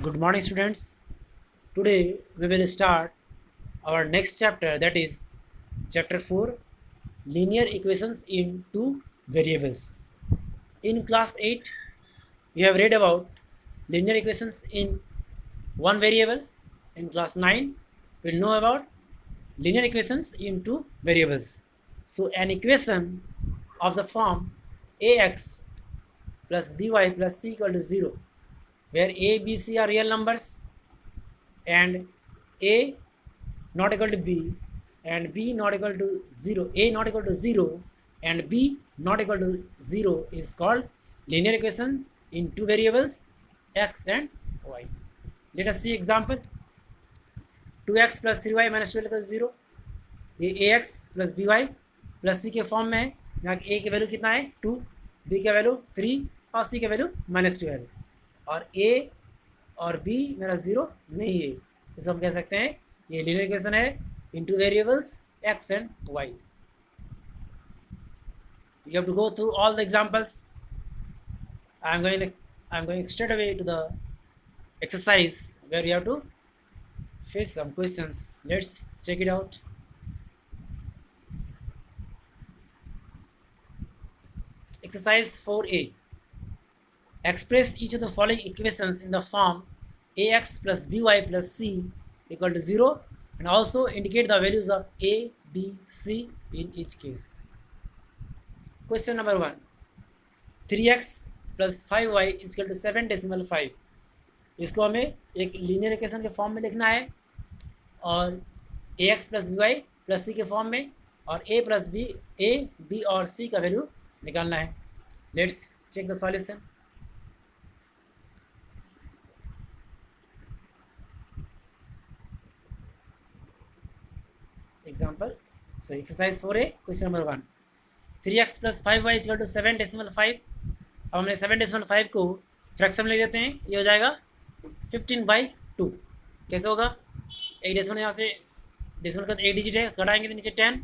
Good morning, students. Today we will start our next chapter, that is chapter 4, linear equations in two variables. In class 8, you have read about linear equations in one variable. In class 9, we will know about linear equations in two variables. So, an equation of the form ax plus by plus c equal to 0, where a, b, c are real numbers and a not equal to b and b not equal to 0, a not equal to 0 and b not equal to 0 is called linear equation in two variables x and y. Let us see example. 2x plus 3y minus 12 equals 0. ये ax plus by plus c के form में है, यहाँ a की value कितना है 2, b का value 3 और c का वैल्यू -12 और a और b मेरा 0 नहीं है, इसको हम कह सकते हैं ये लीनियर इक्वेशन है in two variables x and y. You have to go through all the examples. I'm going straight away to the exercise where you have to face some questions. Let's check it out. Exercise 4a. Express each of the following equations in the form ax plus by plus c equal to 0 and also indicate the values of a, b, c in each case. Question number 1. 3x plus 5y is equal to 7.5. इसको हमें एक linear equation के form में लिखना है और ए x plus B Y plus सी के form में और ए प्लस बी, ए बी और सी का वैल्यू निकालना है. Let's check the solution. Example. So exercise 4a question number 1. 3x plus 5y equal to 7.5. अब हमने 7.5 को फ्रैक्शन में लिख देते हैं. ये हो जाएगा 15/2. कैसे होगा? एक डेसिमल यहाँ से डेसिमल का एक डिजिट है, उसको हटाएंगे तो नीचे 10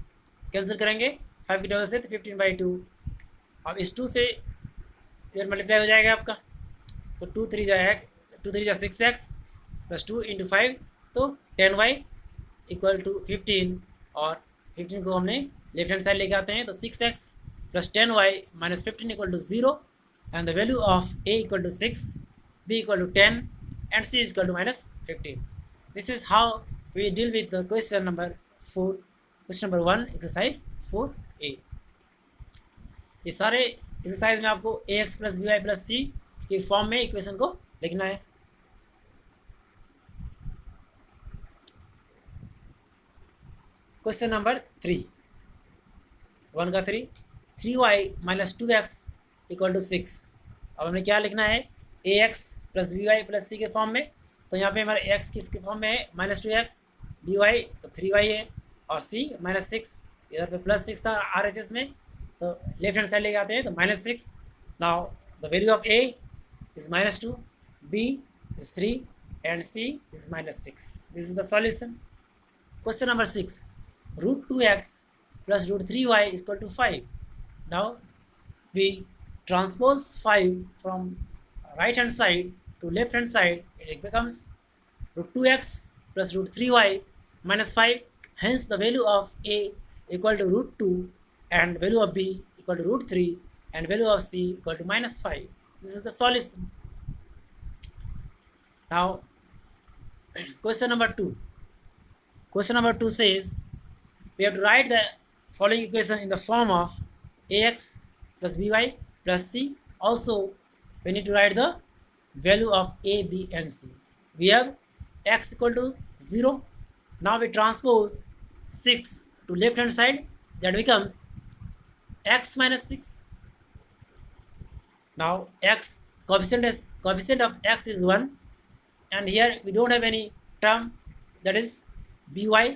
कैंसिल करेंगे 5 की डबल से तो 15/2. अब इस 2 से इधर मल्टीप्लाई हो जाएगा आपका, तो 2 3 जाएगा 2 3 जा 6x प्लस 2 इंटू 5 तो 10y इक्वल टू 15 और 15 को हमने लेफ्ट हैंड साइड लेके आते हैं तो 6x plus 10y minus 15 equal to 0 and the value of a equal to 6, b equal to 10 and c is equal to -15. This is how we deal with the question number 4, question number 1, exercise 4a. ये सारे exercise में आपको ax plus by plus सी के form में equation को लिखना है. Question number 3, 1 का 3, 3y minus 2x equal to 6. अब हमें क्या लिखना है? ax प्लस by प्लस सी के फॉर्म में. तो यहाँ पे हमारे x किसके फॉर्म में है? -2x, by तो 3y है और c -6. इधर पे +6 था RHS में, तो लेफ्ट हैंड साइड लेके आते हैं तो -6. Now the value of a is -2, b is 3 and c is -6. This is the solution. Question number 6. √2x plus √3y is equal to 5. Now we transpose 5 from right hand side to left hand side. It becomes √2x plus √3y minus 5. Hence the value of a equal to √2 and value of b equal to √3 and value of c equal to -5. This is the solution. Now question number 2. Question number 2 says we have to write the following equation in the form of ax plus by plus c. Also we need to write the value of a, b and c. We have x equal to 0. Now we transpose 6 to left hand side, that becomes x minus 6. Now x coefficient of x is 1 and here we don't have any term, that is by.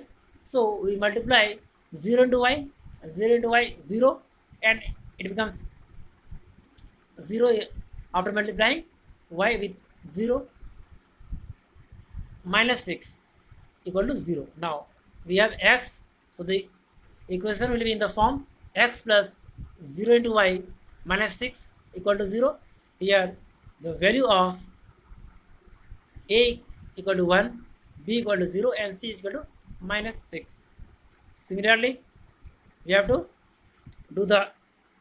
So we multiply 0 into y, 0 and it becomes 0 after multiplying y with 0 -6 equal to 0. Now we have x, so the equation will be in the form x plus 0 into y minus 6 equal to 0. Here the value of a equal to 1, b equal to 0 and c is equal to minus 6. Similarly, we have to do the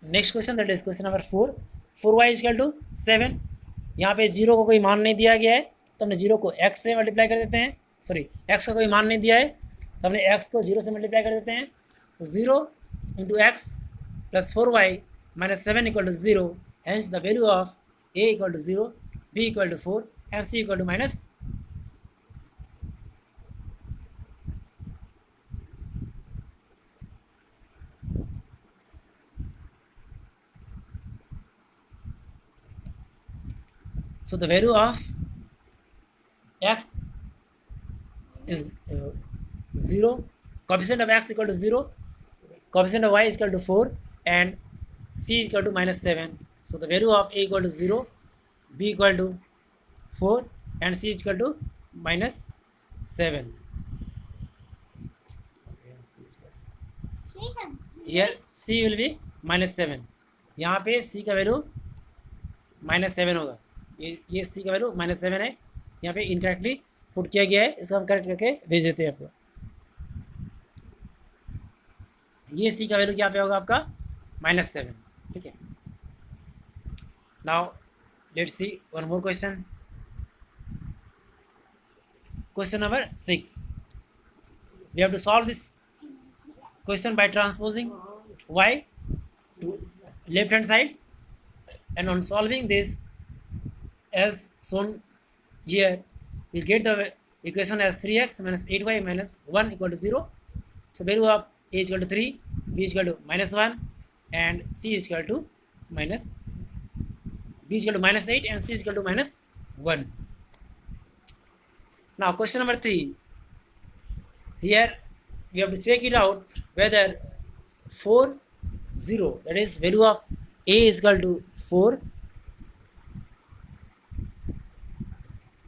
next question, that is question number 4. 4y is equal to 7. यहाँ पे zero को कोई मान नहीं दिया गया है तो हमने जीरो को x से मल्टीप्लाई कर देते हैं, सॉरी x का कोई मान नहीं दिया है तो हमने x को जीरो से मल्टीप्लाई कर देते हैं. तो 0 into x plus 4y minus 7 equal to 0. Hence the value of a equal to 0, b equal to 4 and c equal to minus. So the value of x is 0, coefficient of x equal to 0, coefficient of y is equal to 4 and c is equal to minus 7. So the value of a equal to 0, b equal to 4 and c is equal to minus 7. Here c will be minus 7. यहाँ पे c का value minus 7 होगा. ये सी का value minus 7 है, यहाँ पे incorrectly put किया गया है, इसको हम करेक्ट करके भेज देते हैं आपको. ये सी का वैल्यू क्या पे होगा आपका माइनस 7. ठीक है. Now let's see one more question. Question number 6. We have to solve this question by transposing y to left hand side, and on solving this as shown here, we get the equation as 3x minus 8y minus 1 equal to 0. So value of a is equal to 3, b is equal to minus 1 and c is equal to minus, b is equal to minus 8 and c is equal to minus 1. Now question number 3. Here we have to check it out whether 4 0, that is value of a is equal to 4,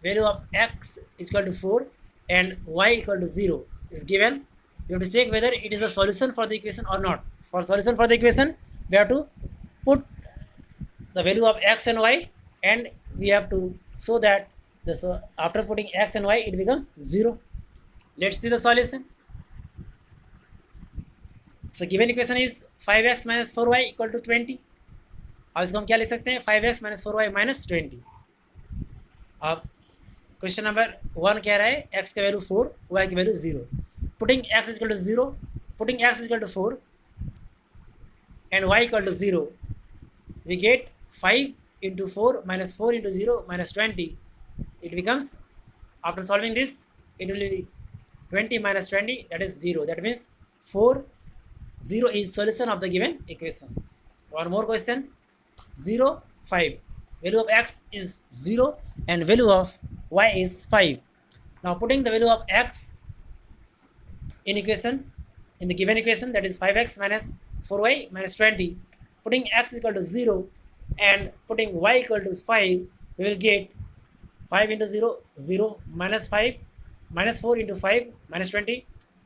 value of x is equal to 4 and y equal to 0 is given. You have to check whether it is a solution for the equation or not. For solution for the equation, we have to put the value of x and y, and we have to show that after putting x and y it becomes 0. Let's see the solution. So given equation is 5x minus 4y equal to 20. अब इसको हम क्या लिख सकते हैं, 5x minus 4y minus 20. अब question number 1 कह रहा है x का वैल्यू 4, y की value 0. Putting x is equal to 0, putting x is equal to 4 and y equal to 0, we get 5 into 4 minus 4 into 0 minus 20. It becomes, after solving this, it will be 20 minus 20, that is 0. That means 4 0 is solution of the given equation. One more question. 0 5, value of x is 0 and value of y is 5. Now putting the value of x in equation, in the given equation, that is 5x minus 4y minus 20, putting x equal to 0 and putting y equal to 5, we will get 5 into 0 0 minus 5 minus 4 into 5 minus 20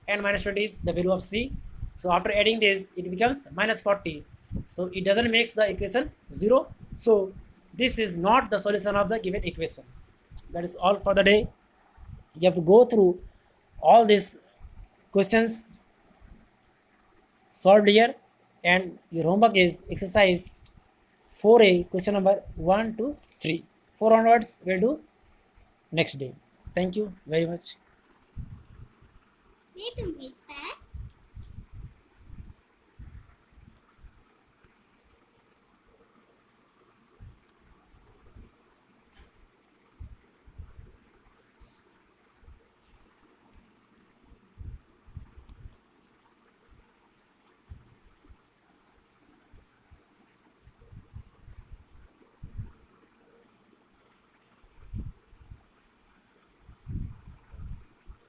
and minus 20 is the value of c. So after adding this it becomes minus 40. So it doesn't make the equation 0. So this is not the solution of the given equation. That is all for the day. You have to go through all these questions solved here, and your homework is exercise 4a, question number 1 to 3. 4 onwards we'll do next day. Thank you very much.